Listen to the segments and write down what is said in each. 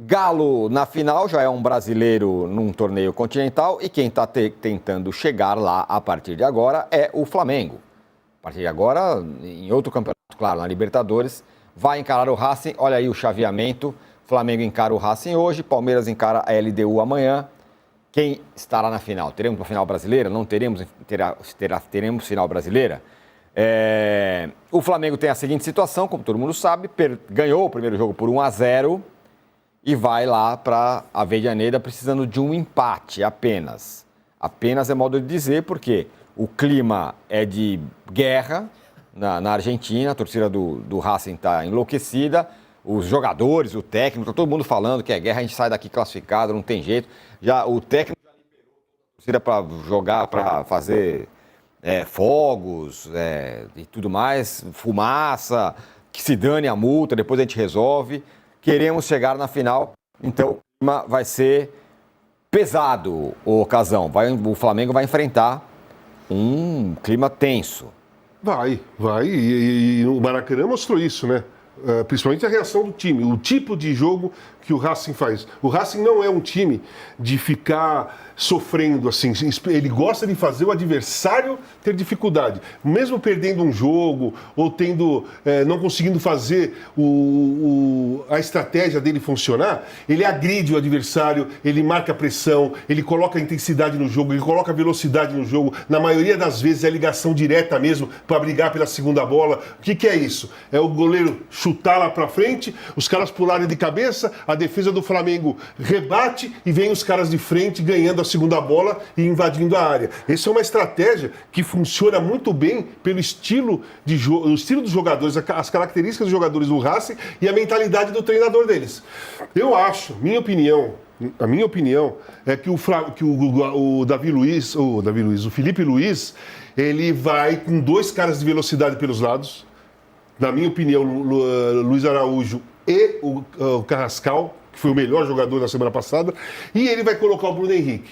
Galo na final já é um brasileiro num torneio continental e quem está tentando chegar lá a partir de agora é o Flamengo. A partir de agora, em outro campeonato, claro, na Libertadores, vai encarar o Racing. Olha aí o chaveamento. Flamengo encara o Racing hoje, Palmeiras encara a LDU amanhã. Quem estará na final? Teremos uma final brasileira? Não teremos? Teremos final brasileira? O Flamengo tem a seguinte situação, como todo mundo sabe, ganhou o primeiro jogo por 1-0 e vai lá para a Avejaneda precisando de um empate apenas. Apenas é modo de dizer, porque o clima é de guerra na Argentina, a torcida do Racing está enlouquecida, os jogadores, o técnico, todo mundo falando que é guerra, a gente sai daqui classificado, não tem jeito. Já o técnico já liberou a torcida para jogar, para fazer fogos e tudo mais, fumaça, que se dane a multa, depois a gente resolve. Queremos chegar na final, então o clima vai ser pesado, o Casão. O Flamengo vai enfrentar um clima tenso. Vai. E o Maracanã mostrou isso, né? Principalmente a reação do time, o tipo de jogo que o Racing faz. O Racing não é um time de ficar sofrendo, assim, ele gosta de fazer o adversário ter dificuldade. Mesmo perdendo um jogo ou não conseguindo fazer a estratégia dele funcionar, ele agride o adversário, ele marca pressão, ele coloca intensidade no jogo, ele coloca velocidade no jogo. Na maioria das vezes é ligação direta mesmo para brigar pela segunda bola. O que é isso? É o goleiro chutar lá para frente, os caras pularem de cabeça, a defesa do Flamengo rebate e vem os caras de frente ganhando a segunda bola e invadindo a área. Essa é uma estratégia que funciona muito bem pelo estilo dos jogadores, as características dos jogadores do Racing e a mentalidade do treinador deles. Eu acho, a minha opinião é que o Felipe Luiz, ele vai com dois caras de velocidade pelos lados. Na minha opinião, Luiz Araújo e o Carrascal, que foi o melhor jogador da semana passada, e ele vai colocar o Bruno Henrique.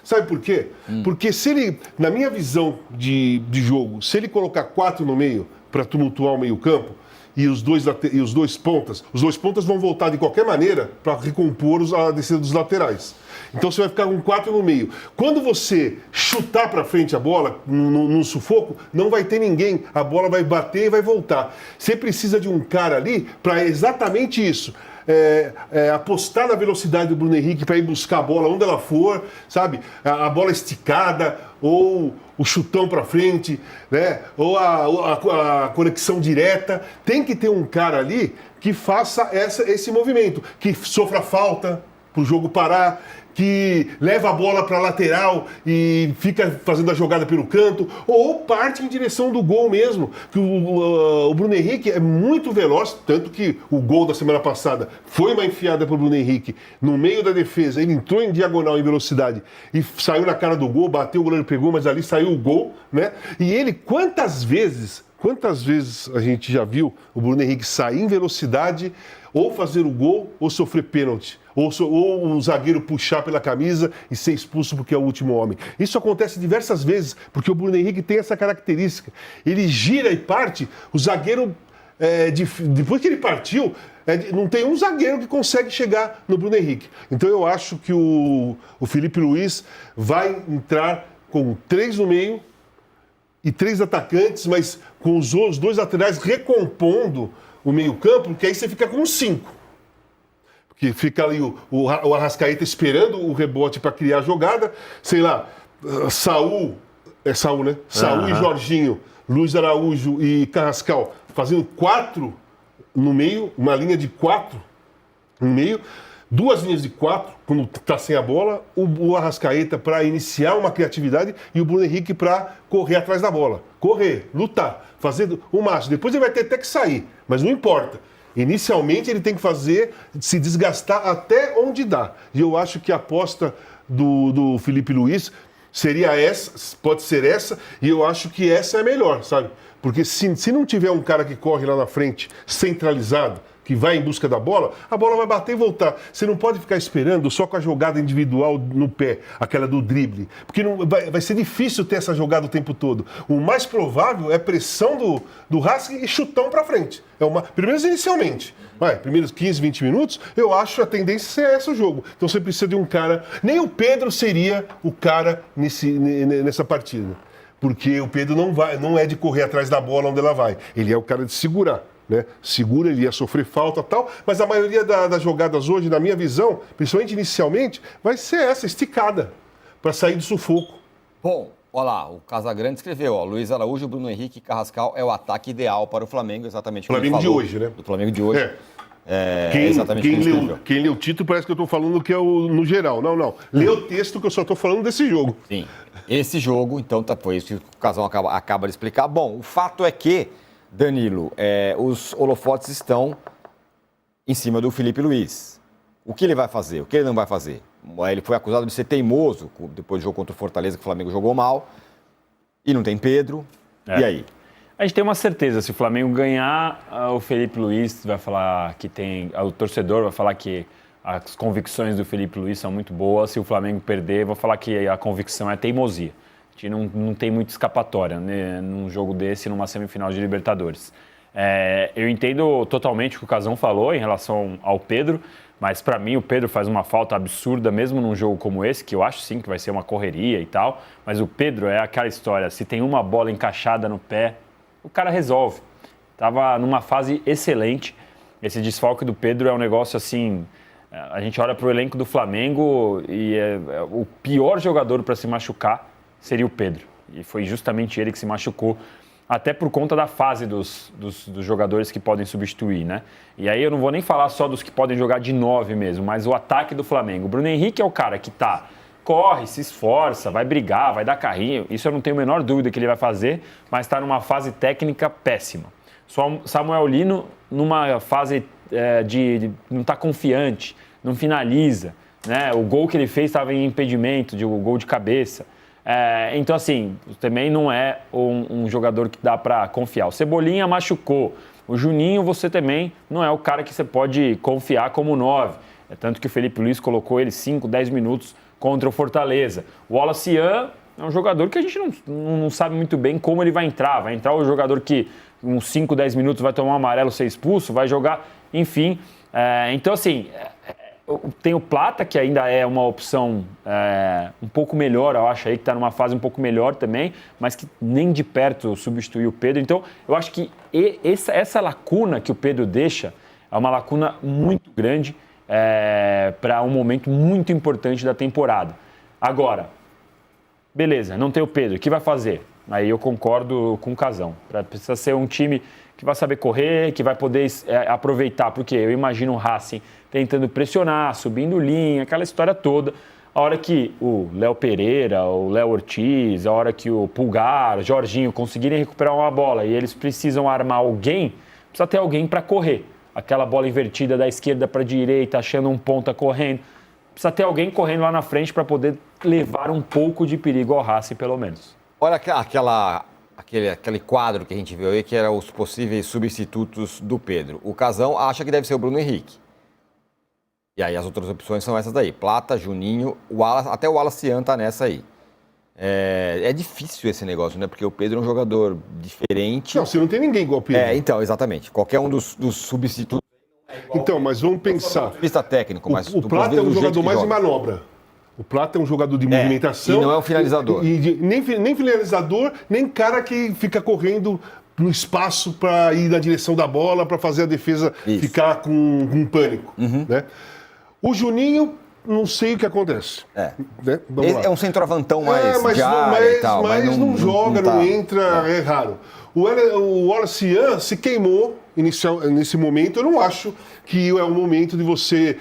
Sabe por quê? Porque se ele, na minha visão de jogo, se ele colocar 4 no meio para tumultuar o meio-campo, e os dois pontas vão voltar de qualquer maneira para recompor a descida dos laterais. Então você vai ficar com 4 no meio. Quando você chutar para frente a bola, num sufoco, não vai ter ninguém. A bola vai bater e vai voltar. Você precisa de um cara ali para exatamente isso. Apostar na velocidade do Bruno Henrique para ir buscar a bola onde ela for, sabe? A bola esticada ou o chutão para frente, né? Ou a conexão direta. Tem que ter um cara ali que faça esse movimento, que sofra falta para o jogo parar, que leva a bola para a lateral e fica fazendo a jogada pelo canto, ou parte em direção do gol mesmo. Que o Bruno Henrique é muito veloz, tanto que o gol da semana passada foi uma enfiada para o Bruno Henrique no meio da defesa, ele entrou em diagonal em velocidade e saiu na cara do gol, bateu, o goleiro pegou, mas ali saiu o gol, né? E ele, quantas vezes a gente já viu o Bruno Henrique sair em velocidade, ou fazer o gol, ou sofrer pênalti, ou o zagueiro puxar pela camisa e ser expulso porque é o último homem. Isso acontece diversas vezes, porque o Bruno Henrique tem essa característica. Ele gira e parte, o zagueiro, depois que ele partiu, não tem um zagueiro que consegue chegar no Bruno Henrique. Então eu acho que o Felipe Luiz vai entrar com 3 no meio e 3 atacantes, mas com os 2 laterais recompondo o meio-campo, porque aí você fica com 5. Porque fica ali o Arrascaeta esperando o rebote para criar a jogada. Sei lá, Saúl, né? Saúl e Jorginho, Luiz Araújo e Carrascal fazendo 4 no meio, uma linha de 4 no meio. 2 linhas de 4, quando está sem a bola, o Arrascaeta para iniciar uma criatividade e o Bruno Henrique para correr atrás da bola. Correr, lutar, fazendo o máximo. Depois ele vai ter até que sair, mas não importa. Inicialmente ele tem que se desgastar até onde dá. E eu acho que a aposta do Felipe Luiz seria essa, pode ser essa, e eu acho que essa é a melhor, sabe? Porque se não tiver um cara que corre lá na frente, centralizado, que vai em busca da bola, a bola vai bater e voltar. Você não pode ficar esperando só com a jogada individual no pé, aquela do drible, porque não, vai ser difícil ter essa jogada o tempo todo. O mais provável é pressão do Racing e chutão para frente. Pelo menos inicialmente. Primeiros 15, 20 minutos, eu acho a tendência é esse o jogo. Então você precisa de um cara... Nem o Pedro seria o cara nessa partida. Porque o Pedro não é de correr atrás da bola onde ela vai. Ele é o cara de segurar. Né? Segura, ele ia sofrer falta e tal, mas a maioria das jogadas hoje, na minha visão, principalmente inicialmente, vai ser essa, esticada, para sair do sufoco. Bom, olha lá, o Casagrande escreveu, Luiz Araújo, Bruno Henrique e Carrascal é o ataque ideal para o Flamengo, exatamente como Flamengo ele falou. de hoje, né? Do Flamengo de hoje. Quem lê o título parece que eu estou falando que é no geral. Não. Lê o texto que eu só estou falando desse jogo. Sim, esse jogo, então, foi isso que o Casão acaba de explicar. Bom, o fato é que, Danilo, os holofotes estão em cima do Felipe Luiz. O que ele vai fazer? O que ele não vai fazer? Ele foi acusado de ser teimoso depois do jogo contra o Fortaleza, que o Flamengo jogou mal. E não tem Pedro. E aí? A gente tem uma certeza, se o Flamengo ganhar, o Felipe Luiz vai falar que tem... O torcedor vai falar que as convicções do Felipe Luiz são muito boas. Se o Flamengo perder, vai falar que a convicção é teimosia. A gente não tem muita escapatória, né, num jogo desse, numa semifinal de Libertadores. Eu entendo totalmente o que o Casão falou em relação ao Pedro, mas para mim o Pedro faz uma falta absurda mesmo num jogo como esse, que eu acho sim que vai ser uma correria e tal, mas o Pedro é aquela história, se tem uma bola encaixada no pé, o cara resolve. Estava numa fase excelente, esse desfalque do Pedro é um negócio assim... A gente olha para o elenco do Flamengo e o pior jogador para se machucar seria o Pedro. E foi justamente ele que se machucou, até por conta da fase dos jogadores que podem substituir, né? E aí eu não vou nem falar só dos que podem jogar de 9 mesmo, mas o ataque do Flamengo. O Bruno Henrique é o cara que corre, se esforça, vai brigar, vai dar carrinho. Isso eu não tenho a menor dúvida que ele vai fazer, mas está numa fase técnica péssima. Samuel Lino numa fase de não estar confiante, não finaliza, né? O gol que ele fez estava em impedimento, o gol de cabeça. Então, assim, também não é um jogador que dá para confiar. O Cebolinha machucou. O Juninho, você também não é o cara que você pode confiar como 9. Tanto que o Felipe Luiz colocou ele 5, 10 minutos contra o Fortaleza. O Wallace é um jogador que a gente não sabe muito bem como ele vai entrar. Vai entrar o jogador que, uns 5, 10 minutos, vai tomar um amarelo, ser expulso, vai jogar, enfim. Então, assim... Tem o Plata, que ainda é uma opção um pouco melhor, eu acho aí que está numa fase um pouco melhor também, mas que nem de perto substituiu o Pedro. Então, eu acho que essa lacuna que o Pedro deixa é uma lacuna muito grande para um momento muito importante da temporada. Agora, beleza, não tem o Pedro, o que vai fazer? Aí eu concordo com o Casão. Precisa ser um time que vai saber correr, que vai poder aproveitar, porque eu imagino o Racing tentando pressionar, subindo linha, aquela história toda. A hora que o Léo Pereira, o Léo Ortiz, a hora que o Pulgar, o Jorginho conseguirem recuperar uma bola e eles precisam armar alguém, precisa ter alguém para correr. Aquela bola invertida da esquerda para a direita, achando um ponta correndo. Precisa ter alguém correndo lá na frente para poder levar um pouco de perigo ao Racing, pelo menos. Olha aquele quadro que a gente viu aí, que eram os possíveis substitutos do Pedro. O Casão acha que deve ser o Bruno Henrique. E aí as outras opções são essas daí. Plata, Juninho, até o Wallace tá nessa aí. É difícil esse negócio, né? Porque o Pedro é um jogador diferente. Não, você não tem ninguém igual o Pedro. Então, exatamente. Qualquer um dos substitutos. Então, mas vamos pensar. Do vista técnico, mas o Plata é um jogador mais de manobra. O Plata é um jogador de movimentação. E não é um finalizador. Nem finalizador, nem cara que fica correndo no espaço para ir na direção da bola, para fazer a defesa ficar com pânico. Né? O Juninho, não sei o que acontece. Né? É um centroavantão mais de área e tal. Mas não joga, não entra, é raro. O Wallace se queimou nesse momento. Eu não acho que é o momento de você...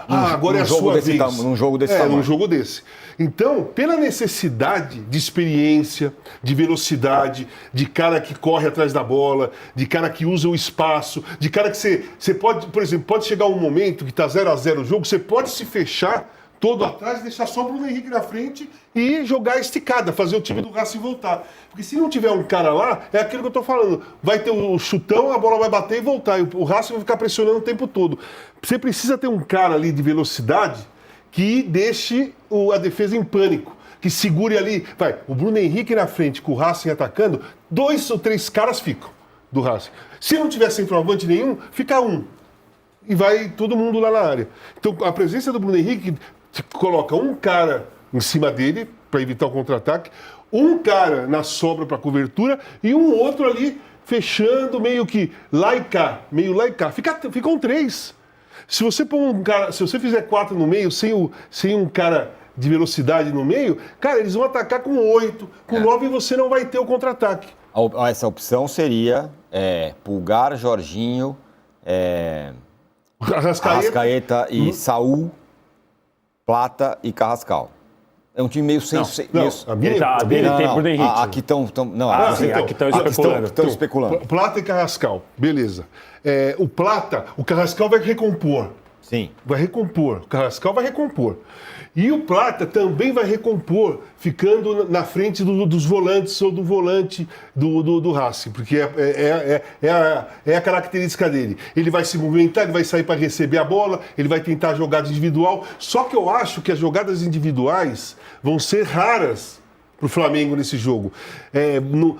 agora é a sua vez. Num jogo desse tamanho. Num jogo desse. Então, pela necessidade de experiência, de velocidade, de cara que corre atrás da bola, de cara que usa o espaço, de cara que você pode, por exemplo, pode chegar um momento que está 0-0 o jogo, você pode se fechar todo atrás, deixar só o Bruno Henrique na frente e jogar esticada, fazer o time do Racing voltar. Porque se não tiver um cara lá, é aquilo que eu tô falando. Vai ter o chutão, a bola vai bater e voltar. E o Racing vai ficar pressionando o tempo todo. Você precisa ter um cara ali de velocidade que deixe a defesa em pânico. Que segure ali. Vai, o Bruno Henrique na frente com o Racing atacando, 2 ou 3 caras ficam do Racing. Se não tiver centroavante nenhum, fica um. E vai todo mundo lá na área. Então, a presença do Bruno Henrique coloca um cara em cima dele, para evitar o contra-ataque, um cara na sobra para cobertura e um outro ali fechando meio que lá e cá, meio lá e cá. Ficam 3. Se você pôr um cara, se você fizer 4 no meio, sem um cara de velocidade no meio, cara, eles vão atacar com 8, com 9 e você não vai ter o contra-ataque. Essa opção seria Pulgar, Jorginho, Arrascaeta e Saul, Plata e Carrascal. É um time meio sem... Tem Bruno Henrique. Aqui estão especulando. Plata e Carrascal, beleza. O Plata, o Carrascal vai recompor. Sim. Vai recompor. O Carrascal vai recompor. E o Plata também vai recompor, ficando na frente dos volantes ou do volante do Racing, porque é a característica dele. Ele vai se movimentar, ele vai sair para receber a bola, ele vai tentar jogada individual. Só que eu acho que as jogadas individuais vão ser raras para o Flamengo nesse jogo.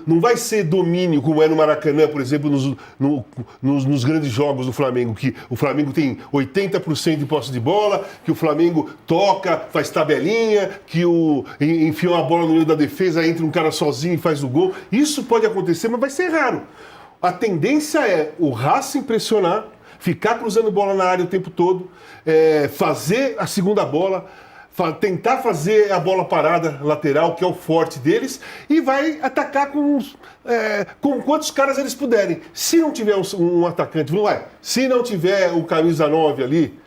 Não vai ser domínio, como é no Maracanã, por exemplo, nos grandes jogos do Flamengo, que o Flamengo tem 80% de posse de bola, que o Flamengo toca, faz tabelinha, que enfia uma bola no meio da defesa, entra um cara sozinho e faz o gol. Isso pode acontecer, mas vai ser raro. A tendência é o Racing pressionar, ficar cruzando bola na área o tempo todo, fazer a segunda bola, tentar fazer a bola parada lateral, que é o forte deles, e vai atacar com quantos caras eles puderem. Se não tiver um atacante, se não tiver o camisa 9 ali,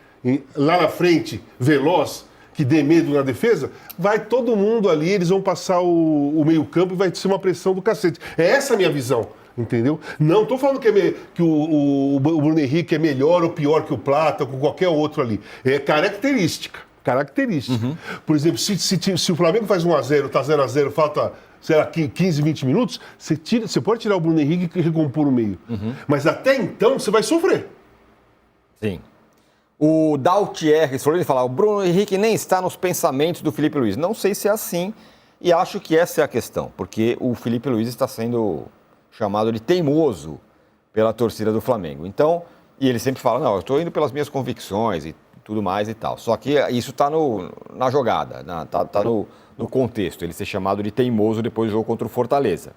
lá na frente, veloz, que dê medo na defesa, vai todo mundo ali, eles vão passar o meio-campo e vai ser uma pressão do cacete. É essa a minha visão. Entendeu? Não estou falando que o Bruno Henrique é melhor ou pior que o Plata ou com qualquer outro ali. É característica. Uhum. Por exemplo, se o Flamengo faz 1-0, tá 0-0, falta, sei lá, 15, 20 minutos, você pode tirar o Bruno Henrique e recompor o meio. Uhum. Mas até então, você vai sofrer. Sim. O Daltier falou, o Bruno Henrique nem está nos pensamentos do Felipe Luiz. Não sei se é assim, e acho que essa é a questão, porque o Felipe Luiz está sendo chamado de teimoso pela torcida do Flamengo. Então, e ele sempre fala, eu estou indo pelas minhas convicções e tudo mais e tal. Só que isso está na jogada, está no contexto, ele ser chamado de teimoso depois do jogo contra o Fortaleza.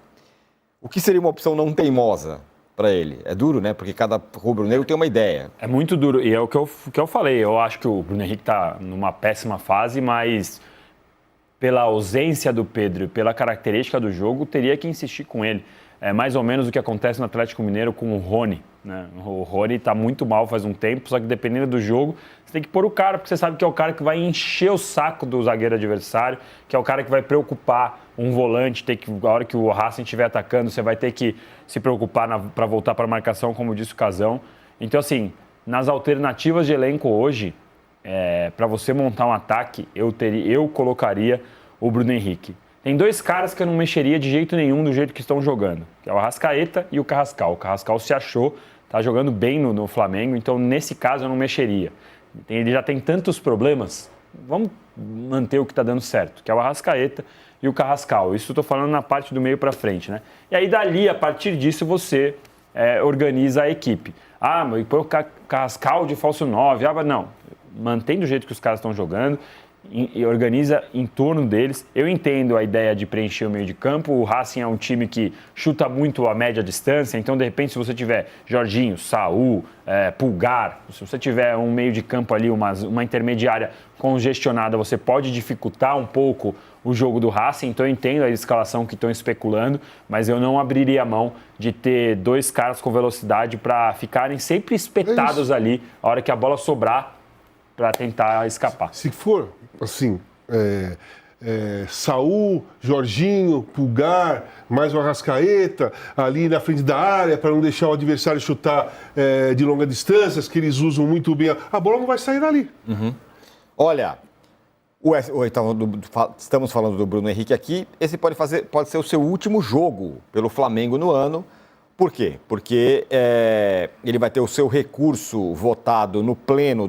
O que seria uma opção não teimosa para ele? É duro, né? Porque cada rubro-negro tem uma ideia. É muito duro, e é o que eu falei. Eu acho que o Bruno Henrique está numa péssima fase, mas pela ausência do Pedro e pela característica do jogo, teria que insistir com ele. É mais ou menos o que acontece no Atlético Mineiro com o Rony, né? O Rony está muito mal faz um tempo, só que dependendo do jogo, você tem que pôr o cara, porque você sabe que é o cara que vai encher o saco do zagueiro adversário, que é o cara que vai preocupar um volante, a hora que o Racing estiver atacando, você vai ter que se preocupar para voltar para a marcação, como disse o Casão. Então, assim, nas alternativas de elenco hoje, para você montar um ataque, eu colocaria o Bruno Henrique. Tem 2 caras que eu não mexeria de jeito nenhum do jeito que estão jogando, que é o Arrascaeta e o Carrascal. O Carrascal se achou, está jogando bem no Flamengo, então nesse caso eu não mexeria. Ele já tem tantos problemas, vamos manter o que está dando certo, que é o Arrascaeta e o Carrascal. Isso eu estou falando na parte do meio para frente, né? E aí dali, a partir disso, você organiza a equipe. Mas põe o Carrascal de falso 9. Não, mantém do jeito que os caras estão jogando e organiza em torno deles. Eu entendo a ideia de preencher o meio de campo. O Racing é um time que chuta muito a média distância, então de repente se você tiver Jorginho, Saul, Pulgar, se você tiver um meio de campo ali, uma intermediária congestionada, você pode dificultar um pouco o jogo do Racing. Então eu entendo a escalação que estão especulando, mas eu não abriria a mão de ter 2 caras com velocidade para ficarem sempre espetados ali a hora que a bola sobrar para tentar escapar. Se for assim, Saul, Jorginho, Pulgar, mais o Arrascaeta, ali na frente da área, para não deixar o adversário chutar de longa distância, que eles usam muito bem, a bola não vai sair dali. Uhum. Olha, Então, estamos falando do Bruno Henrique aqui. Esse pode ser o seu último jogo pelo Flamengo no ano. Por quê? Porque ele vai ter o seu recurso votado no pleno